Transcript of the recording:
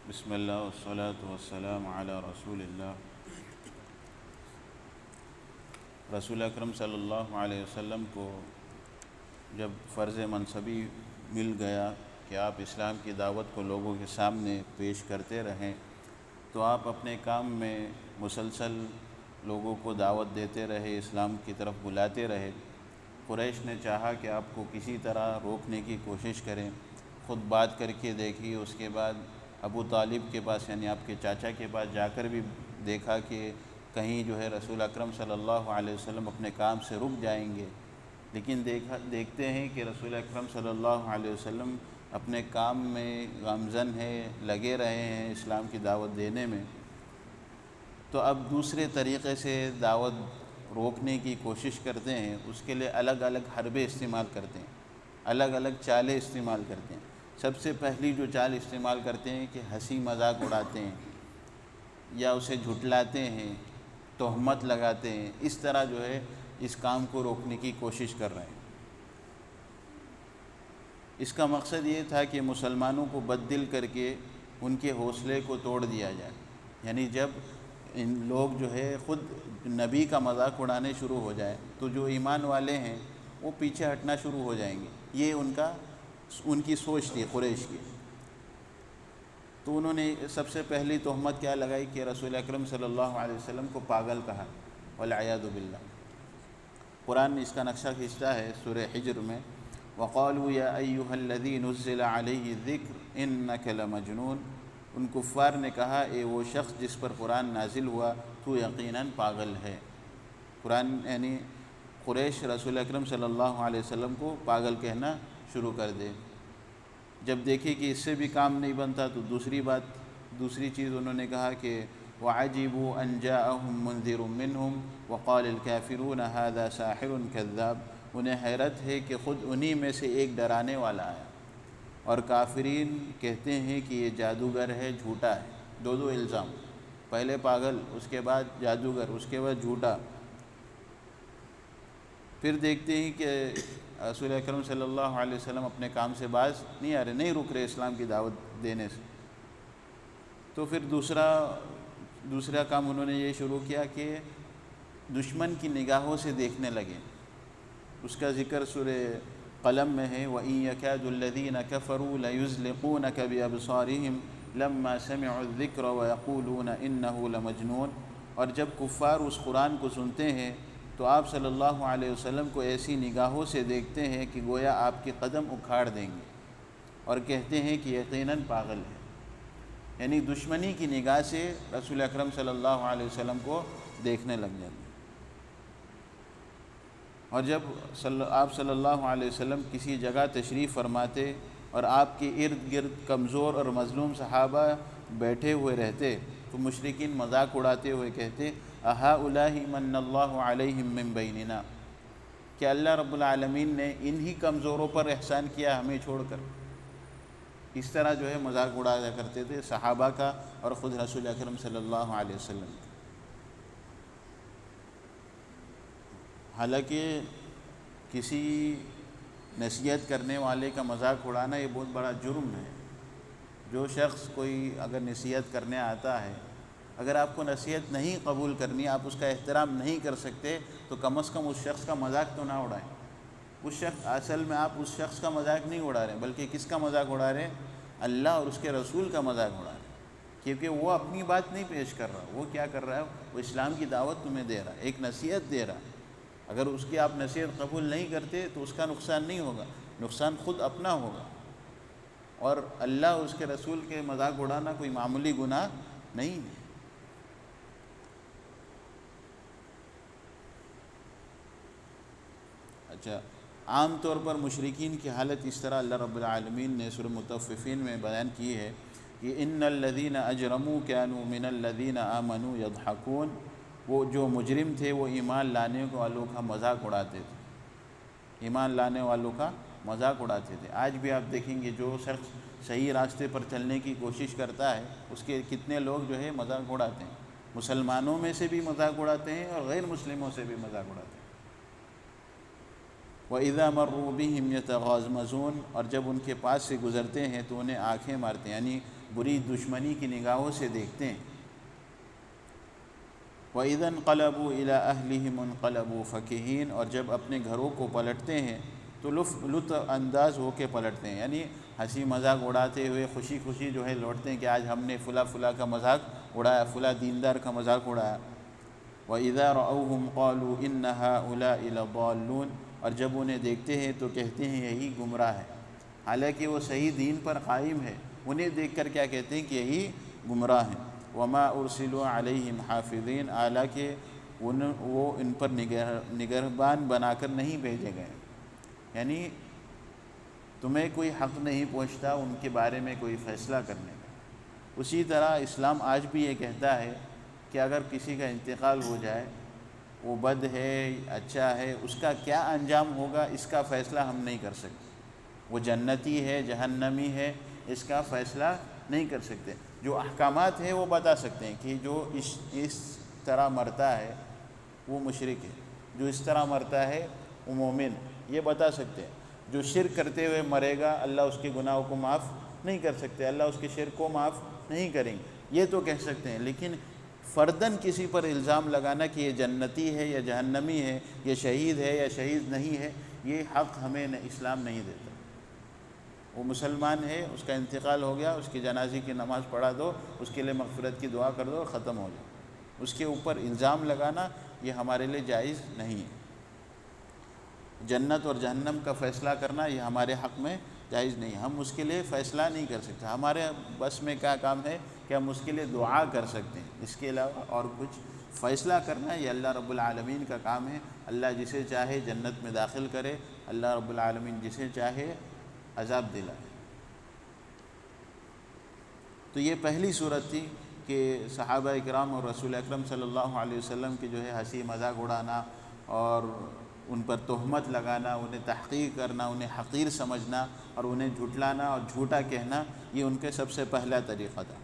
بسم اللہ والصلاة والسلام علی رسول اللہ۔ رسول اکرم صلی اللہ علیہ وسلم کو جب فرض منصبی مل گیا کہ آپ اسلام کی دعوت کو لوگوں کے سامنے پیش کرتے رہیں، تو آپ اپنے کام میں مسلسل لوگوں کو دعوت دیتے رہے، اسلام کی طرف بلاتے رہے۔ قریش نے چاہا کہ آپ کو کسی طرح روکنے کی کوشش کریں، خود بات کر کے دیکھی، اس کے بعد ابو طالب کے پاس یعنی آپ کے چاچا کے پاس جا کر بھی دیکھا کہ کہیں جو ہے رسول اکرم صلی اللہ علیہ وسلم اپنے کام سے رک جائیں گے، لیکن دیکھتے ہیں کہ رسول اکرم صلی اللہ علیہ وسلم اپنے کام میں گامزن ہے، لگے رہے ہیں اسلام کی دعوت دینے میں۔ تو اب دوسرے طریقے سے دعوت روکنے کی کوشش کرتے ہیں، اس کے لیے الگ الگ حربے استعمال کرتے ہیں، الگ الگ چالیں استعمال کرتے ہیں۔ سب سے پہلی جو چال استعمال کرتے ہیں کہ ہنسی مذاق اڑاتے ہیں یا اسے جھٹلاتے ہیں، تہمت لگاتے ہیں، اس طرح جو ہے اس کام کو روکنے کی کوشش کر رہے ہیں۔ اس کا مقصد یہ تھا کہ مسلمانوں کو بددل کر کے ان کے حوصلے کو توڑ دیا جائے، یعنی جب ان لوگ جو ہے خود نبی کا مذاق اڑانے شروع ہو جائے تو جو ایمان والے ہیں وہ پیچھے ہٹنا شروع ہو جائیں گے۔ یہ ان کی سوچ تھی قریش کی۔ تو انہوں نے سب سے پہلی تہمت کیا لگائی کہ رسول اکرم صلی اللہ علیہ وسلم کو پاگل کہا، والعیاذ باللہ۔ قرآن میں اس کا نقشہ کھینچتا ہے سورہ حجر میں، وَقَالُوا يَا أَيُّهَا الَّذِي نُزِّلَ عَلَيْهِ الذِّكْرُ إِنَّكَ لَمَجْنُونَ۔ ان کفار نے کہا، اے وہ شخص جس پر قرآن نازل ہوا تو یقیناً پاگل ہے۔ قرآن یعنی قریش رسول اکرم صلی اللہ علیہ وسلم کو پاگل کہنا شروع کر دے۔ جب دیکھے کہ اس سے بھی کام نہیں بنتا تو دوسری چیز انہوں نے کہا کہ وَعَجِبُوا أَن جَاءَهُم مُنذِرٌ مِّنْهُمْ وَقَالَ الْكَافِرُونَ هَذَا سَاحِرٌ كَذَّابٌ۔ انہیں حیرت ہے کہ خود انہی میں سے ایک ڈرانے والا آیا، اور کافرین کہتے ہیں کہ یہ جادوگر ہے، جھوٹا ہے۔ دو الزام، پہلے پاگل، اس کے بعد جادوگر، اس کے بعد جھوٹا۔ پھر دیکھتے ہیں کہ رسول اکرم صلی اللہ علیہ وسلم اپنے کام سے باز نہیں آ رہے، نہیں رک رہے اسلام کی دعوت دینے سے۔ تو پھر دوسرا کام انہوں نے یہ شروع کیا کہ دشمن کی نگاہوں سے دیکھنے لگے۔ اس کا ذکر سورہ قلم میں ہے، وَإِن يَكَادُ الَّذِينَ كَفَرُوا لَيُزْلِقُونَكَ بِأَبْصَارِهِمْ لَمَّا سَمِعُوا الذِّكْرَ وَيَقُولُونَ إِنَّهُ لَمَجْنُونٌ۔ اور جب کفار اس قرآن کو سنتے ہیں تو آپ صلی اللہ علیہ وسلم کو ایسی نگاہوں سے دیکھتے ہیں کہ گویا آپ کے قدم اکھاڑ دیں گے، اور کہتے ہیں کہ یقیناً پاگل ہے۔ یعنی دشمنی کی نگاہ سے رسول اکرم صلی اللہ علیہ وسلم کو دیکھنے لگ جاتے ہیں۔ اور جب آپ صلی اللہ علیہ وسلم کسی جگہ تشریف فرماتے اور آپ کے ارد گرد کمزور اور مظلوم صحابہ بیٹھے ہوئے رہتے تو مشرکین مذاق اڑاتے ہوئے کہتے، أَهَؤُلَاءِ مَنَّ اللَّهُ عَلَيْهِم مِّن بَيْنِنَا۔ کہ اللہ رب العالمین نے انہی کمزوروں پر احسان کیا ہمیں چھوڑ کر۔ اس طرح جو ہے مذاق اڑایا کرتے تھے صحابہ کا اور خود رسول اکرم صلی اللہ علیہ وسلم کا۔ حالانکہ کسی نصیحت کرنے والے کا مذاق اڑانا یہ بہت بڑا جرم ہے۔ جو شخص کوئی اگر نصیحت کرنے آتا ہے، اگر آپ کو نصیحت نہیں قبول کرنی، آپ اس کا احترام نہیں کر سکتے تو کم از کم اس شخص کا مذاق تو نہ اڑائیں۔ اصل میں آپ اس شخص کا مذاق نہیں اڑا رہے بلکہ کس کا مذاق اڑا رہے ہیں؟ اللہ اور اس کے رسول کا مذاق اڑا رہے ہیں، کیونکہ وہ اپنی بات نہیں پیش کر رہا۔ وہ کیا کر رہا ہے؟ وہ اسلام کی دعوت تمہیں دے رہا ہے، ایک نصیحت دے رہا ہے۔ اگر اس کی آپ نصیحت قبول نہیں کرتے تو اس کا نقصان نہیں ہوگا، نقصان خود اپنا ہوگا۔ اور اللہ اور اس کے رسول کے مذاق اڑانا کوئی معمولی گناہ نہیں ہے۔ اچھا، عام طور پر مشرکین کی حالت اس طرح اللہ رب العالمین نے سورہ مطففین میں بیان کی ہے کہ ان الذین اجرموا كانوا من الذین آمنوا یضحکون۔ وہ جو مجرم تھے وہ ایمان لانے والوں کا مذاق اڑاتے تھے، ایمان لانے والوں کا مذاق اڑاتے تھے۔ آج بھی آپ دیکھیں گے جو شخص صحیح راستے پر چلنے کی کوشش کرتا ہے اس کے کتنے لوگ جو ہے مذاق اڑاتے ہیں، مسلمانوں میں سے بھی مذاق اڑاتے ہیں اور غیر مسلموں سے بھی مذاق اڑاتے ہیں۔ وَإِذَا مَرُّوا بِهِمْ يَتَغَامَزُونَ۔ اور جب ان کے پاس سے گزرتے ہیں تو انہیں آنکھیں مارتے ہیں، یعنی بری دشمنی کی نگاہوں سے دیکھتے ہیں۔ وَإِذَا انقلبوا إِلَىٰ أَهْلِهِمُ انقلبوا فَكِهِينَ، اور جب اپنے گھروں کو پلٹتے ہیں تو لطف انداز ہو کے پلٹتے ہیں، یعنی ہنسی مذاق اڑاتے ہوئے خوشی خوشی جو ہے لوٹتے ہیں کہ آج ہم نے فلاں کا مذاق اڑایا، فلاں دیندار کا مذاق اڑایا۔ وَإِذَا رَأَوْهُمْ قَالُوا إِنَّ هَٰؤُلَاءِ لَضَالُّونَ، اور جب انہیں دیکھتے ہیں تو کہتے ہیں یہی گمراہ ہے، حالانکہ وہ صحیح دین پر قائم ہے، انہیں دیکھ کر کیا کہتے ہیں کہ یہی گمراہ ہیں۔ وَمَا أُرْسِلُوا عَلَيْهِمْ حَافِظِينَ، حالانکہ وہ ان پر نگہبان بنا کر نہیں بھیجے گئے، یعنی تمہیں کوئی حق نہیں پہنچتا ان کے بارے میں کوئی فیصلہ کرنے کا۔ اسی طرح اسلام آج بھی یہ کہتا ہے کہ اگر کسی کا انتقال ہو جائے، وہ بد ہے اچھا ہے، اس کا کیا انجام ہوگا اس کا فیصلہ ہم نہیں کر سکتے، وہ جنتی ہے جہنمی ہے اس کا فیصلہ نہیں کر سکتے۔ جو احکامات ہیں وہ بتا سکتے ہیں کہ جو اس طرح مرتا ہے وہ مشرک ہے، جو اس طرح مرتا ہے وہ مومن، یہ بتا سکتے ہیں۔ جو شرک کرتے ہوئے مرے گا اللہ اس کے گناہوں کو معاف نہیں کر سکتے، اللہ اس کے شرک کو معاف نہیں کریں گے، یہ تو کہہ سکتے ہیں۔ لیکن فرداً کسی پر الزام لگانا کہ یہ جنتی ہے یا جہنمی ہے، یہ شہید ہے یا شہید نہیں ہے، یہ حق ہمیں اسلام نہیں دیتا۔ وہ مسلمان ہے، اس کا انتقال ہو گیا، اس کی جنازے کی نماز پڑھا دو، اس کے لیے مغفرت کی دعا کر دو، ختم ہو جائے۔ اس کے اوپر الزام لگانا یہ ہمارے لیے جائز نہیں ہے۔ جنت اور جہنم کا فیصلہ کرنا یہ ہمارے حق میں جائز نہیں ہے، ہم اس کے لیے فیصلہ نہیں کر سکتے۔ ہمارے بس میں کیا کام ہے کہ ہم اس کے لیے دعا کر سکتے ہیں، اس کے علاوہ اور کچھ فیصلہ کرنا یہ اللہ رب العالمین کا کام ہے۔ اللہ جسے چاہے جنت میں داخل کرے، اللہ رب العالمین جسے چاہے عذاب دلائے۔ تو یہ پہلی صورت تھی کہ صحابہ اکرام اور رسول اکرم صلی اللہ علیہ وسلم کی جو ہے ہنسی مذاق اڑانا اور ان پر تہمت لگانا، انہیں تحقیر کرنا، انہیں حقیر سمجھنا اور انہیں جھٹلانا اور جھوٹا کہنا، یہ ان کے سب سے پہلا طریقہ تھا۔